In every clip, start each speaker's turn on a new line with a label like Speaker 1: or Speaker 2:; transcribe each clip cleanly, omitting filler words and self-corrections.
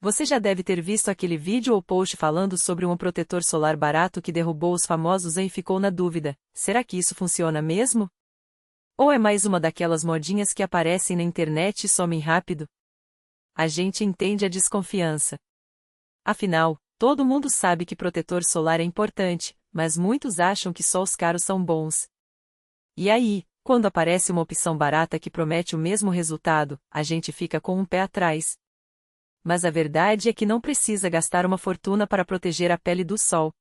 Speaker 1: Você já deve ter visto aquele vídeo ou post falando sobre um protetor solar barato que derrubou os famosos e ficou na dúvida: será que isso funciona mesmo? Ou é mais uma daquelas modinhas que aparecem na internet e somem rápido? A gente entende a desconfiança. Afinal, todo mundo sabe que protetor solar é importante, mas muitos acham que só os caros são bons. E aí, quando aparece uma opção barata que promete o mesmo resultado, a gente fica com um pé atrás. Mas a verdade é que não precisa gastar uma fortuna para proteger a pele do sol.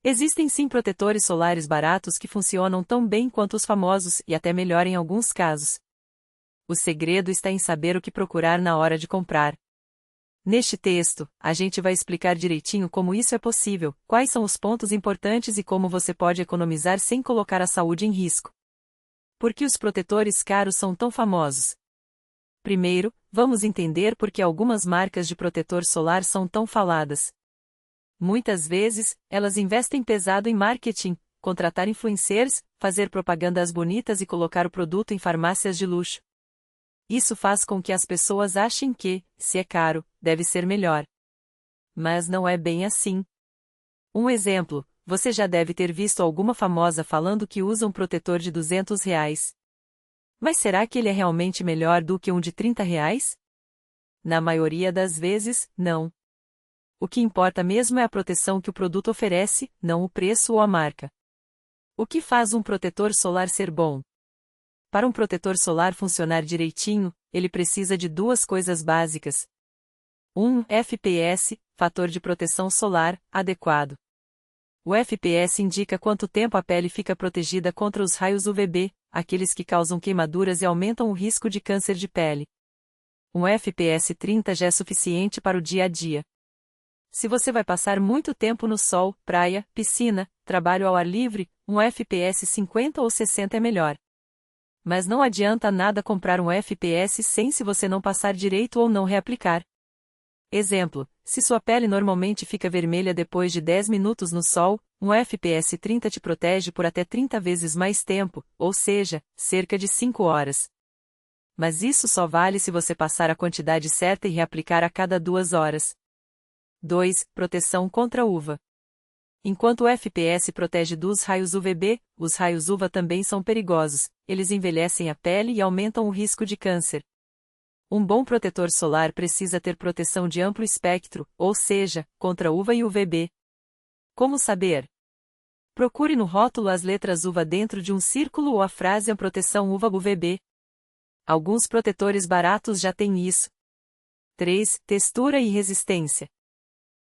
Speaker 1: Existem sim protetores solares baratos que funcionam tão bem quanto os famosos e até melhor em alguns casos. O segredo está em saber o que procurar na hora de comprar. Neste texto, a gente vai explicar direitinho como isso é possível, quais são os pontos importantes e como você pode economizar sem colocar a saúde em risco. Por que os protetores caros são tão famosos? Primeiro, vamos entender por que algumas marcas de protetor solar são tão faladas. Muitas vezes, elas investem pesado em marketing, contratar influencers, fazer propagandas bonitas e colocar o produto em farmácias de luxo. Isso faz com que as pessoas achem que, se é caro, deve ser melhor. Mas não é bem assim. Um exemplo, você já deve ter visto alguma famosa falando que usa um protetor de R$ 200. Mas será que ele é realmente melhor do que um de R$ 30? Na maioria das vezes, não. O que importa mesmo é a proteção que o produto oferece, não o preço ou a marca. O que faz um protetor solar ser bom? Para um protetor solar funcionar direitinho, ele precisa de duas coisas básicas. 1. FPS, fator de proteção solar, adequado. O FPS indica quanto tempo a pele fica protegida contra os raios UVB, aqueles que causam queimaduras e aumentam o risco de câncer de pele. Um FPS 30 já é suficiente para o dia a dia. Se você vai passar muito tempo no sol, praia, piscina, trabalho ao ar livre, um FPS 50 ou 60 é melhor. Mas não adianta nada comprar um FPS 100 se você não passar direito ou não reaplicar. Exemplo, se sua pele normalmente fica vermelha depois de 10 minutos no sol, um FPS 30 te protege por até 30 vezes mais tempo, ou seja, cerca de 5 horas. Mas isso só vale se você passar a quantidade certa e reaplicar a cada 2 horas. 2. Proteção contra UVA. Enquanto o FPS protege dos raios UVB, os raios UVA também são perigosos, eles envelhecem a pele e aumentam o risco de câncer. Um bom protetor solar precisa ter proteção de amplo espectro, ou seja, contra UVA e UVB. Como saber? Procure no rótulo as letras UVA dentro de um círculo ou a frase a proteção UVA-UVB. Alguns protetores baratos já têm isso. 3. Textura e resistência.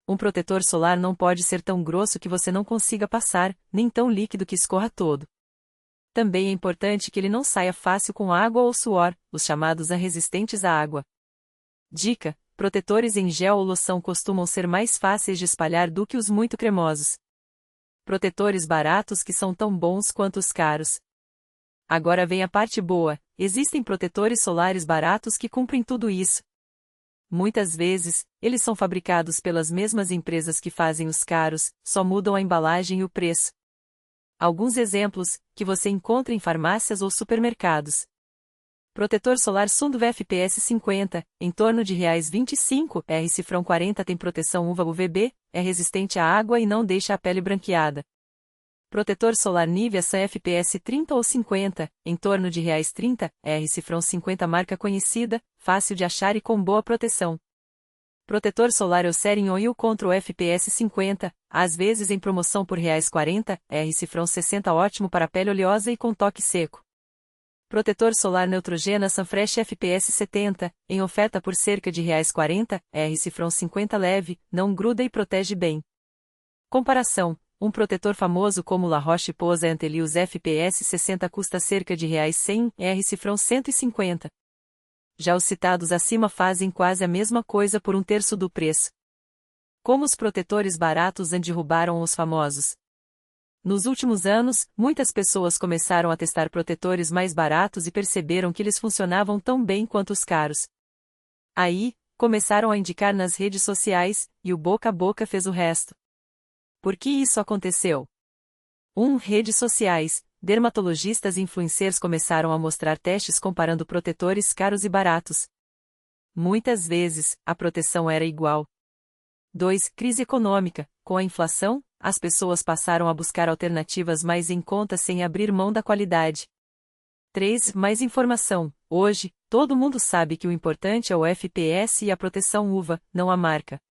Speaker 1: Um protetor solar não pode ser tão grosso que você não consiga passar, nem tão líquido que escorra todo. Também é importante que ele não saia fácil com água ou suor, os chamados resistentes à água. Dica: protetores em gel ou loção costumam ser mais fáceis de espalhar do que os muito cremosos. Protetores baratos que são tão bons quanto os caros. Agora vem a parte boa: existem protetores solares baratos que cumprem tudo isso. Muitas vezes, eles são fabricados pelas mesmas empresas que fazem os caros, só mudam a embalagem e o preço. Alguns exemplos, que você encontra em farmácias ou supermercados. Protetor solar Sunduva FPS 50, em torno de R$25, R-Cifrão 40 tem proteção UVA-UVB, é resistente à água e não deixa a pele branqueada. Protetor solar Nivea Sun FPS 30 ou 50, em torno de R$30, R-Cifrão 50 marca conhecida, fácil de achar e com boa proteção. Protetor solar Eucerin Oil contra o FPS 50, às vezes em promoção por R$40, R-Cifrão 60 ótimo para pele oleosa e com toque seco. Protetor solar Neutrogena Sunfresh FPS 70, em oferta por cerca de R$40, R-Cifrão 50 leve, não gruda e protege bem. Comparação: um protetor famoso como La Roche-Posay Antelius FPS 60 custa cerca de R$100, R-Cifrão 150. Já os citados acima fazem quase a mesma coisa por um terço do preço. Como os protetores baratos derrubaram os famosos? Nos últimos anos, muitas pessoas começaram a testar protetores mais baratos e perceberam que eles funcionavam tão bem quanto os caros. Aí, começaram a indicar nas redes sociais, e o boca a boca fez o resto. Por que isso aconteceu? 1. Redes sociais. Dermatologistas e influencers começaram a mostrar testes comparando protetores caros e baratos. Muitas vezes, a proteção era igual. 2. Crise econômica. Com a inflação, as pessoas passaram a buscar alternativas mais em conta sem abrir mão da qualidade. 3. Mais informação. Hoje, todo mundo sabe que o importante é o FPS e a proteção UVA, não a marca.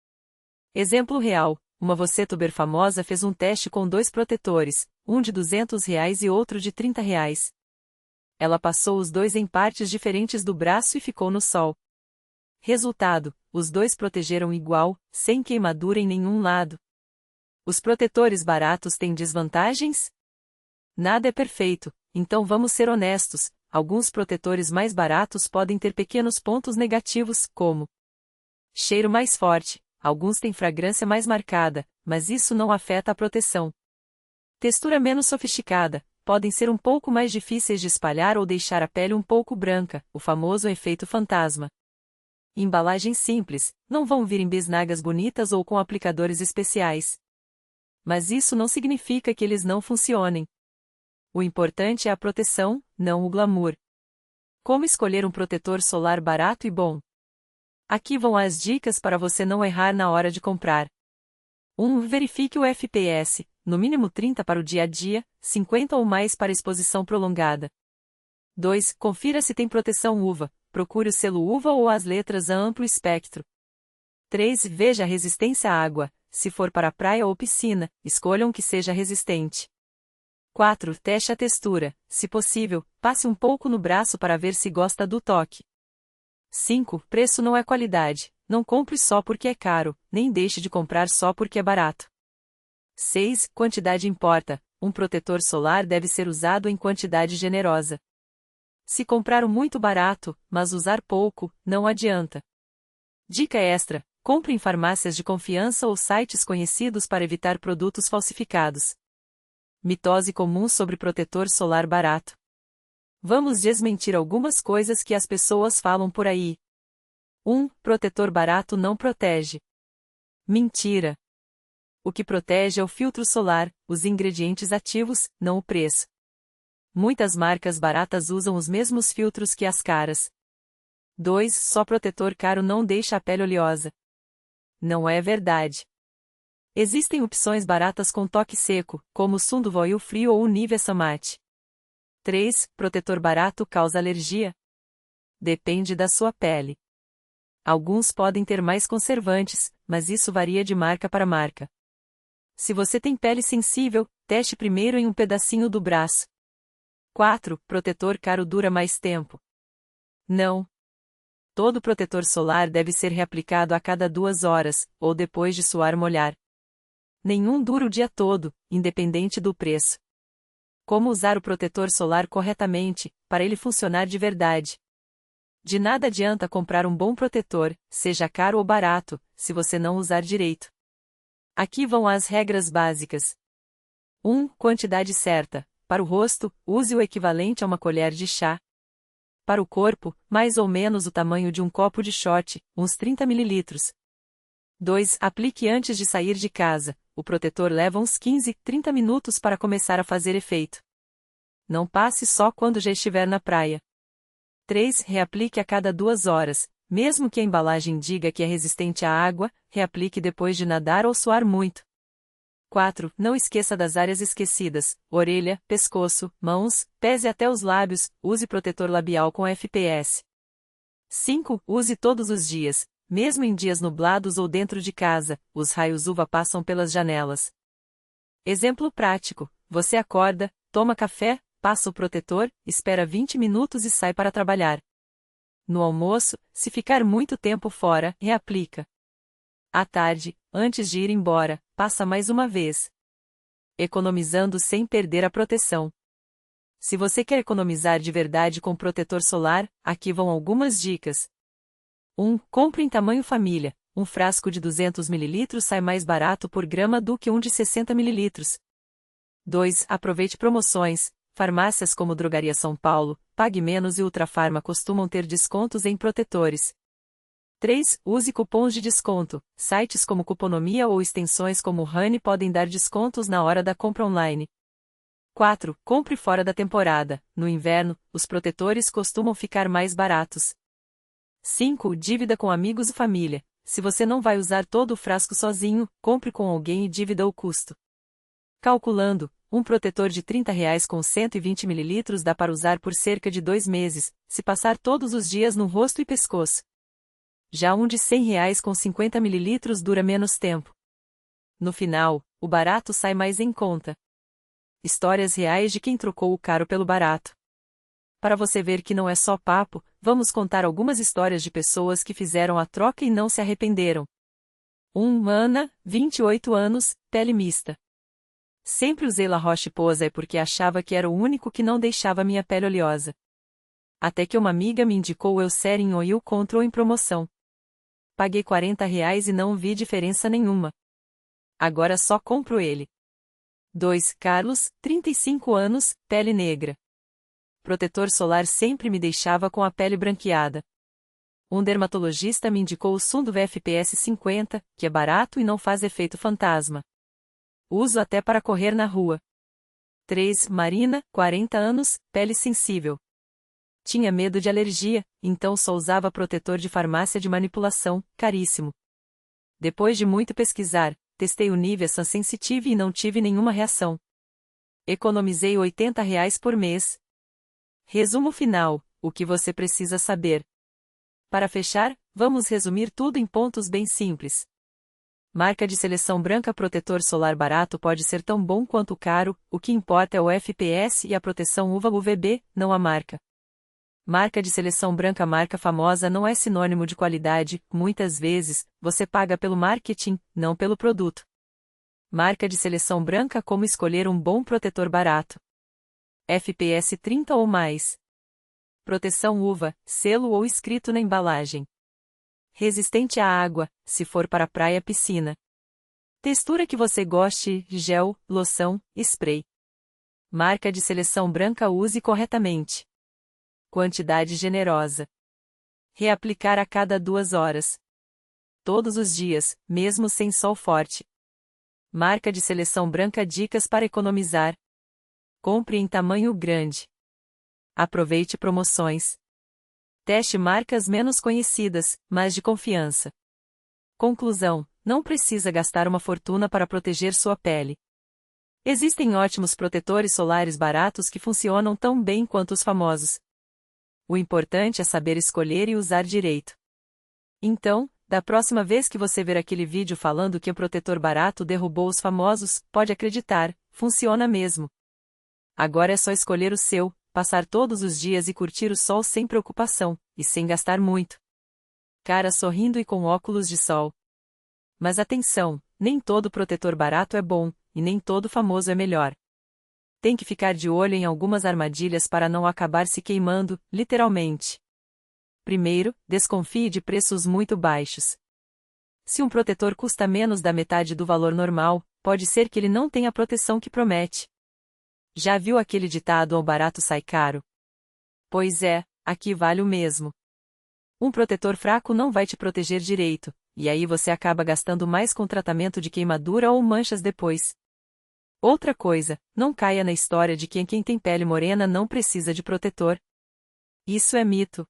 Speaker 1: Exemplo real. Uma VTuber famosa fez um teste com 2 protetores, um de R$ 200 e outro de R$ 30. Ela passou os 2 em partes diferentes do braço e ficou no sol. Resultado: os 2 protegeram igual, sem queimadura em nenhum lado. Os protetores baratos têm desvantagens? Nada é perfeito, então vamos ser honestos, alguns protetores mais baratos podem ter pequenos pontos negativos, como cheiro mais forte, alguns têm fragrância mais marcada, mas isso não afeta a proteção. Textura menos sofisticada, podem ser um pouco mais difíceis de espalhar ou deixar a pele um pouco branca, o famoso efeito fantasma. Embalagens simples, não vão vir em bisnagas bonitas ou com aplicadores especiais. Mas isso não significa que eles não funcionem. O importante é a proteção, não o glamour. Como escolher um protetor solar barato e bom? Aqui vão as dicas para você não errar na hora de comprar. 1. Verifique o FPS, no mínimo 30 para o dia a dia, 50 ou mais para exposição prolongada. 2. Confira se tem proteção UVA. Procure o selo UVA ou as letras a amplo espectro. 3. Veja a resistência à água. Se for para praia ou piscina, escolha um que seja resistente. 4. Teste a textura. Se possível, passe um pouco no braço para ver se gosta do toque. 5. Preço não é qualidade. Não compre só porque é caro, nem deixe de comprar só porque é barato. 6. Quantidade importa. Um protetor solar deve ser usado em quantidade generosa. Se comprar o muito barato, mas usar pouco, não adianta. Dica extra: compre em farmácias de confiança ou sites conhecidos para evitar produtos falsificados. Mitose comum sobre protetor solar barato. Vamos desmentir algumas coisas que as pessoas falam por aí. 1. Protetor barato não protege. Mentira. O que protege é o filtro solar, os ingredientes ativos, não o preço. Muitas marcas baratas usam os mesmos filtros que as caras. 2. Só protetor caro não deixa a pele oleosa. Não é verdade. Existem opções baratas com toque seco, como o Sunduvoil Free ou o Nivea Samate. 3. Protetor barato causa alergia? Depende da sua pele. Alguns podem ter mais conservantes, mas isso varia de marca para marca. Se você tem pele sensível, teste primeiro em um pedacinho do braço. 4. Protetor caro dura mais tempo. Não. Todo protetor solar deve ser reaplicado a cada 2 horas, ou depois de suar molhar. Nenhum dura o dia todo, independente do preço. Como usar o protetor solar corretamente, para ele funcionar de verdade? De nada adianta comprar um bom protetor, seja caro ou barato, se você não usar direito. Aqui vão as regras básicas. 1. Quantidade certa. Para o rosto, use o equivalente a uma colher de chá. Para o corpo, mais ou menos o tamanho de um copo de shot, uns 30 ml. 2. Aplique antes de sair de casa. O protetor leva uns 15-30 minutos para começar a fazer efeito. Não passe só quando já estiver na praia. 3. Reaplique a cada 2 horas. Mesmo que a embalagem diga que é resistente à água, reaplique depois de nadar ou suar muito. 4. Não esqueça das áreas esquecidas: orelha, pescoço, mãos, pés e até os lábios. Use protetor labial com FPS. 5. Use todos os dias, mesmo em dias nublados ou dentro de casa, os raios UVA passam pelas janelas. Exemplo prático: você acorda, toma café, passa o protetor, espera 20 minutos e sai para trabalhar. No almoço, se ficar muito tempo fora, reaplica. À tarde, antes de ir embora, passa mais uma vez. Economizando sem perder a proteção. Se você quer economizar de verdade com protetor solar, aqui vão algumas dicas. 1. Compre em tamanho família. Um frasco de 200 ml sai mais barato por grama do que um de 60 ml. 2. Aproveite promoções. Farmácias como Drogaria São Paulo, Pague Menos e Ultrafarma costumam ter descontos em protetores. 3. Use cupons de desconto. Sites como Cuponomia ou extensões como Honey podem dar descontos na hora da compra online. 4. Compre fora da temporada. No inverno, os protetores costumam ficar mais baratos. 5. Dívida com amigos e família. Se você não vai usar todo o frasco sozinho, compre com alguém e divida o custo. Calculando, um protetor de R$ 30 com 120 ml dá para usar por cerca de 2 meses, se passar todos os dias no rosto e pescoço. Já um de R$ 100 com 50 ml dura menos tempo. No final, o barato sai mais em conta. Histórias reais de quem trocou o caro pelo barato. Para você ver que não é só papo, vamos contar algumas histórias de pessoas que fizeram a troca e não se arrependeram. 1. Ana, 28 anos, pele mista. Sempre usei La Roche-Posay porque achava que era o único que não deixava minha pele oleosa. Até que uma amiga me indicou o Eucerin Oil Control em promoção. Paguei R$ 40 e não vi diferença nenhuma. Agora só compro ele. 2. Carlos, 35 anos, pele negra. Protetor solar sempre me deixava com a pele branqueada. Um dermatologista me indicou o Sunduve FPS 50, que é barato e não faz efeito fantasma. Uso até para correr na rua. 3. Marina, 40 anos, pele sensível. Tinha medo de alergia, então só usava protetor de farmácia de manipulação, caríssimo. Depois de muito pesquisar, testei o Nivea Sun Sensitive e não tive nenhuma reação. Economizei R$ 80 por mês. Resumo final: o que você precisa saber. Para fechar, vamos resumir tudo em pontos bem simples. Marca de seleção branca. Protetor solar barato pode ser tão bom quanto caro, o que importa é o FPS e a proteção UVA-UVB, não a marca. Marca de seleção branca. Marca famosa não é sinônimo de qualidade, muitas vezes, você paga pelo marketing, não pelo produto. Marca de seleção branca. Como escolher um bom protetor barato. FPS 30 ou mais. Proteção UVA, selo ou escrito na embalagem. Resistente à água, se for para praia, piscina. Textura que você goste, gel, loção, spray. Marca de seleção branca. Use corretamente. Quantidade generosa. Reaplicar a cada 2 horas. Todos os dias, mesmo sem sol forte. Marca de seleção branca. Dicas para economizar. Compre em tamanho grande. Aproveite promoções. Teste marcas menos conhecidas, mas de confiança. Conclusão: não precisa gastar uma fortuna para proteger sua pele. Existem ótimos protetores solares baratos que funcionam tão bem quanto os famosos. O importante é saber escolher e usar direito. Então, da próxima vez que você ver aquele vídeo falando que o protetor barato derrubou os famosos, pode acreditar, funciona mesmo. Agora é só escolher o seu, passar todos os dias e curtir o sol sem preocupação, e sem gastar muito. Cara sorrindo e com óculos de sol. Mas atenção, nem todo protetor barato é bom, e nem todo famoso é melhor. Tem que ficar de olho em algumas armadilhas para não acabar se queimando, literalmente. Primeiro, desconfie de preços muito baixos. Se um protetor custa menos da metade do valor normal, pode ser que ele não tenha a proteção que promete. Já viu aquele ditado: ao barato sai caro? Pois é, aqui vale o mesmo. Um protetor fraco não vai te proteger direito, e aí você acaba gastando mais com tratamento de queimadura ou manchas depois. Outra coisa, não caia na história de que quem tem pele morena não precisa de protetor. Isso é mito.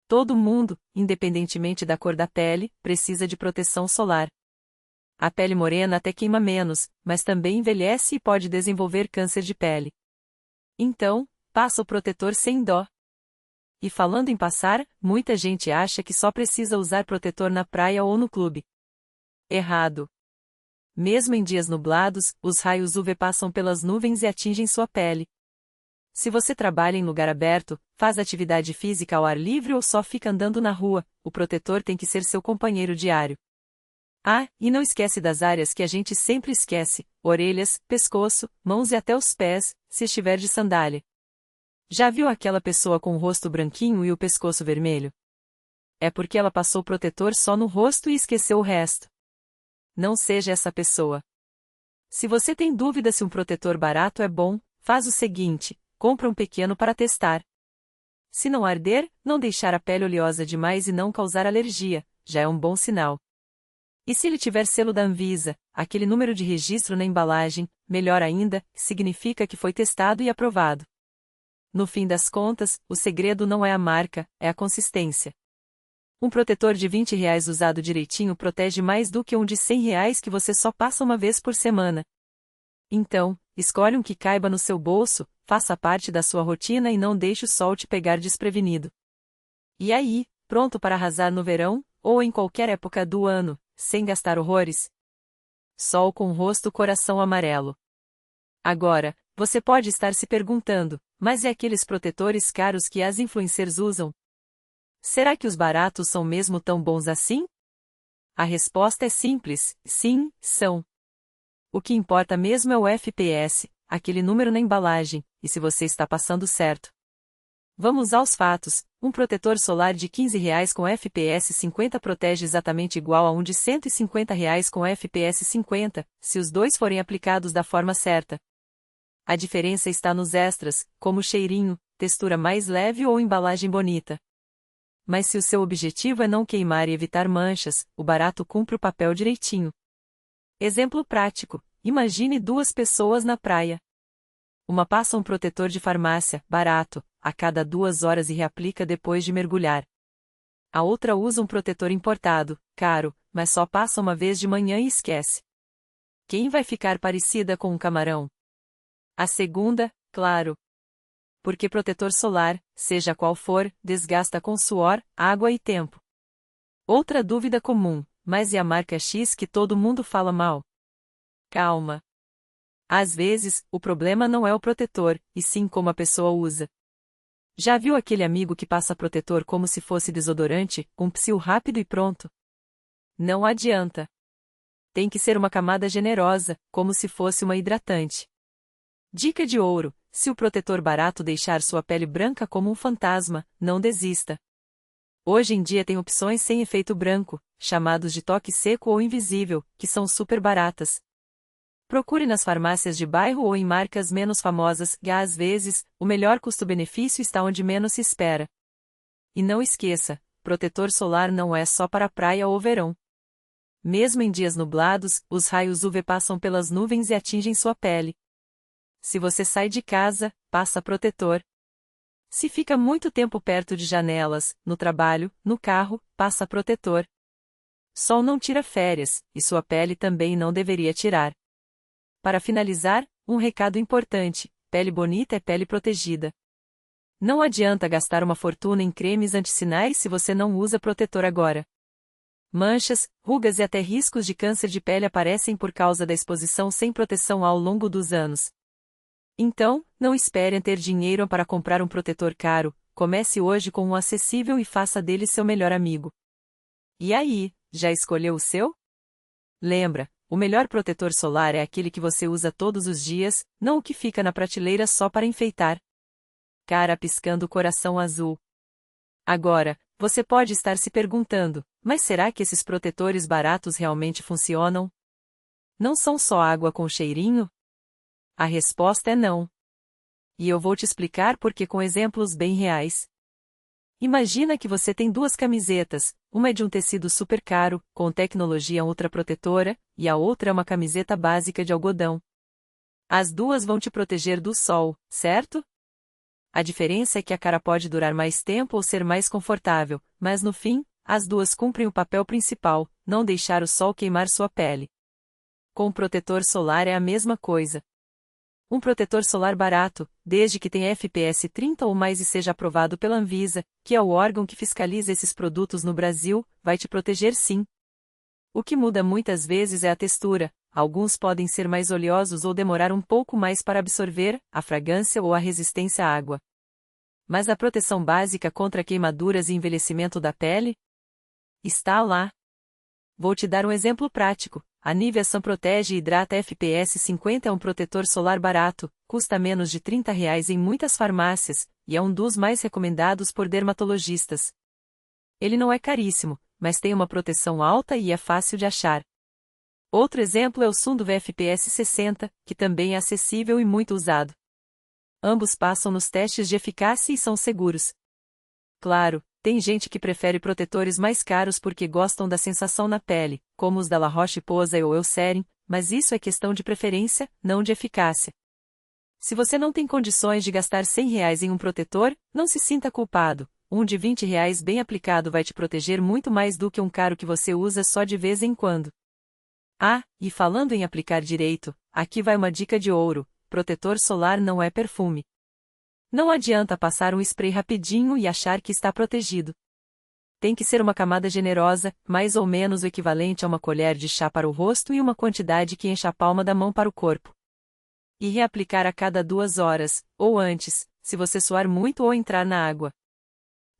Speaker 1: Todo mundo, independentemente da cor da pele, precisa de proteção solar. A pele morena até queima menos, mas também envelhece e pode desenvolver câncer de pele. Então, passa o protetor sem dó. E falando em passar, muita gente acha que só precisa usar protetor na praia ou no clube. Errado. Mesmo em dias nublados, os raios UV passam pelas nuvens e atingem sua pele. Se você trabalha em lugar aberto, faz atividade física ao ar livre ou só fica andando na rua, o protetor tem que ser seu companheiro diário. Ah, e não esquece das áreas que a gente sempre esquece: orelhas, pescoço, mãos e até os pés, se estiver de sandália. Já viu aquela pessoa com o rosto branquinho e o pescoço vermelho? É porque ela passou protetor só no rosto e esqueceu o resto. Não seja essa pessoa. Se você tem dúvida se um protetor barato é bom, faz o seguinte: compra um pequeno para testar. Se não arder, não deixar a pele oleosa demais e não causar alergia, já é um bom sinal. E se ele tiver selo da Anvisa, aquele número de registro na embalagem, melhor ainda, significa que foi testado e aprovado. No fim das contas, o segredo não é a marca, é a consistência. Um protetor de R$ 20 usado direitinho protege mais do que um de R$ 100 que você só passa uma vez por semana. Então, escolhe um que caiba no seu bolso, faça parte da sua rotina e não deixe o sol te pegar desprevenido. E aí, pronto para arrasar no verão, ou em qualquer época do ano, sem gastar horrores? Sol com rosto coração amarelo. Agora, você pode estar se perguntando, mas e aqueles protetores caros que as influencers usam? Será que os baratos são mesmo tão bons assim? A resposta é simples, sim, são. O que importa mesmo é o FPS, aquele número na embalagem, e se você está passando certo. Vamos aos fatos, um protetor solar de R$ 15 com FPS 50 protege exatamente igual a um de R$ 150 com FPS 50, se os dois forem aplicados da forma certa. A diferença está nos extras, como cheirinho, textura mais leve ou embalagem bonita. Mas se o seu objetivo é não queimar e evitar manchas, o barato cumpre o papel direitinho. Exemplo prático, imagine duas pessoas na praia. Uma passa um protetor de farmácia, barato, a cada 2 horas e reaplica depois de mergulhar. A outra usa um protetor importado, caro, mas só passa uma vez de manhã e esquece. Quem vai ficar parecida com um camarão? A segunda, claro. Porque protetor solar, seja qual for, desgasta com suor, água e tempo. Outra dúvida comum, mas e a marca X que todo mundo fala mal? Calma. Às vezes, o problema não é o protetor, e sim como a pessoa usa. Já viu aquele amigo que passa protetor como se fosse desodorante, um psil rápido e pronto? Não adianta. Tem que ser uma camada generosa, como se fosse uma hidratante. Dica de ouro: se o protetor barato deixar sua pele branca como um fantasma, não desista. Hoje em dia tem opções sem efeito branco, chamados de toque seco ou invisível, que são super baratas. Procure nas farmácias de bairro ou em marcas menos famosas, e às vezes, o melhor custo-benefício está onde menos se espera. E não esqueça, protetor solar não é só para praia ou verão. Mesmo em dias nublados, os raios UV passam pelas nuvens e atingem sua pele. Se você sai de casa, passa protetor. Se fica muito tempo perto de janelas, no trabalho, no carro, passa protetor. Sol não tira férias, e sua pele também não deveria tirar. Para finalizar, um recado importante: pele bonita é pele protegida. Não adianta gastar uma fortuna em cremes antissinais se você não usa protetor agora. Manchas, rugas e até riscos de câncer de pele aparecem por causa da exposição sem proteção ao longo dos anos. Então, não espere ter dinheiro para comprar um protetor caro, comece hoje com um acessível e faça dele seu melhor amigo. E aí, já escolheu o seu? Lembra, o melhor protetor solar é aquele que você usa todos os dias, não o que fica na prateleira só para enfeitar. Cara piscando coração azul. Agora, você pode estar se perguntando, mas será que esses protetores baratos realmente funcionam? Não são só água com cheirinho? A resposta é não. E eu vou te explicar porque com exemplos bem reais. Imagina que você tem duas camisetas, uma é de um tecido super caro, com tecnologia ultraprotetora, e a outra é uma camiseta básica de algodão. As duas vão te proteger do sol, certo? A diferença é que a cara pode durar mais tempo ou ser mais confortável, mas no fim, as duas cumprem o papel principal, não deixar o sol queimar sua pele. Com o protetor solar é a mesma coisa. Um protetor solar barato, desde que tenha FPS 30 ou mais e seja aprovado pela Anvisa, que é o órgão que fiscaliza esses produtos no Brasil, vai te proteger sim. O que muda muitas vezes é a textura, alguns podem ser mais oleosos ou demorar um pouco mais para absorver a fragrância ou a resistência à água. Mas a proteção básica contra queimaduras e envelhecimento da pele? Está lá. Vou te dar um exemplo prático. A Nivea Sun Protege e Hidrata FPS 50 é um protetor solar barato, custa menos de R$ 30 em muitas farmácias, e é um dos mais recomendados por dermatologistas. Ele não é caríssimo, mas tem uma proteção alta e é fácil de achar. Outro exemplo é o Sunduve FPS 60, que também é acessível e muito usado. Ambos passam nos testes de eficácia e são seguros. Claro, tem gente que prefere protetores mais caros porque gostam da sensação na pele, como os da La Roche-Posay ou Eucerin, mas isso é questão de preferência, não de eficácia. Se você não tem condições de gastar R$ 100 em um protetor, não se sinta culpado. um de R$ 20 bem aplicado vai te proteger muito mais do que um caro que você usa só de vez em quando. Ah, e falando em aplicar direito, aqui vai uma dica de ouro: protetor solar não é perfume. Não adianta passar um spray rapidinho e achar que está protegido. Tem que ser uma camada generosa, mais ou menos o equivalente a uma colher de chá para o rosto e uma quantidade que encha a palma da mão para o corpo. E reaplicar a cada 2 horas, ou antes, se você suar muito ou entrar na água.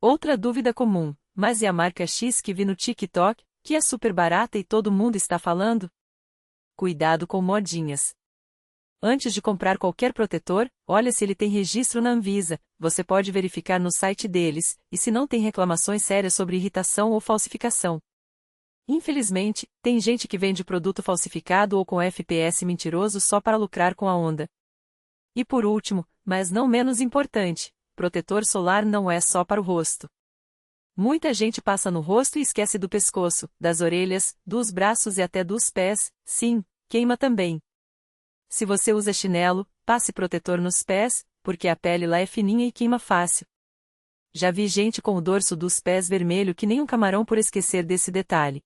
Speaker 1: Outra dúvida comum: mas e a marca X que vi no TikTok, que é super barata e todo mundo está falando? Cuidado com modinhas. Antes de comprar qualquer protetor, olha se ele tem registro na Anvisa, você pode verificar no site deles, e se não tem reclamações sérias sobre irritação ou falsificação. Infelizmente, tem gente que vende produto falsificado ou com FPS mentiroso só para lucrar com a onda. E por último, mas não menos importante, protetor solar não é só para o rosto. Muita gente passa no rosto e esquece do pescoço, das orelhas, dos braços e até dos pés. Sim, queima também. Se você usa chinelo, passe protetor nos pés, porque a pele lá é fininha e queima fácil. Já vi gente com o dorso dos pés vermelho que nem um camarão por esquecer desse detalhe.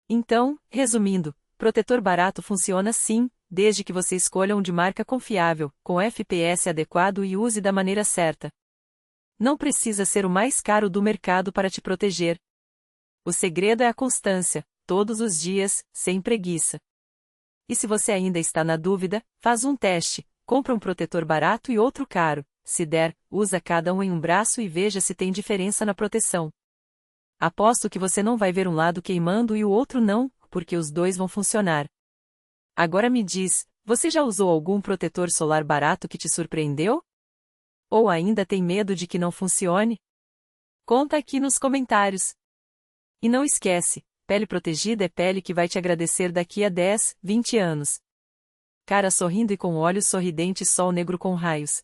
Speaker 1: Então, resumindo, protetor barato funciona sim, desde que você escolha um de marca confiável, com FPS adequado e use da maneira certa. Não precisa ser o mais caro do mercado para te proteger. O segredo é a constância, todos os dias, sem preguiça. E se você ainda está na dúvida, faz um teste, compra um protetor barato e outro caro, se der, usa cada um em um braço e veja se tem diferença na proteção. Aposto que você não vai ver um lado queimando e o outro não, porque os dois vão funcionar. Agora me diz, você já usou algum protetor solar barato que te surpreendeu? Ou ainda tem medo de que não funcione? Conta aqui nos comentários. E não esquece, pele protegida é pele que vai te agradecer daqui a 10, 20 anos. Cara sorrindo e com olhos sorridentes, sol negro com raios.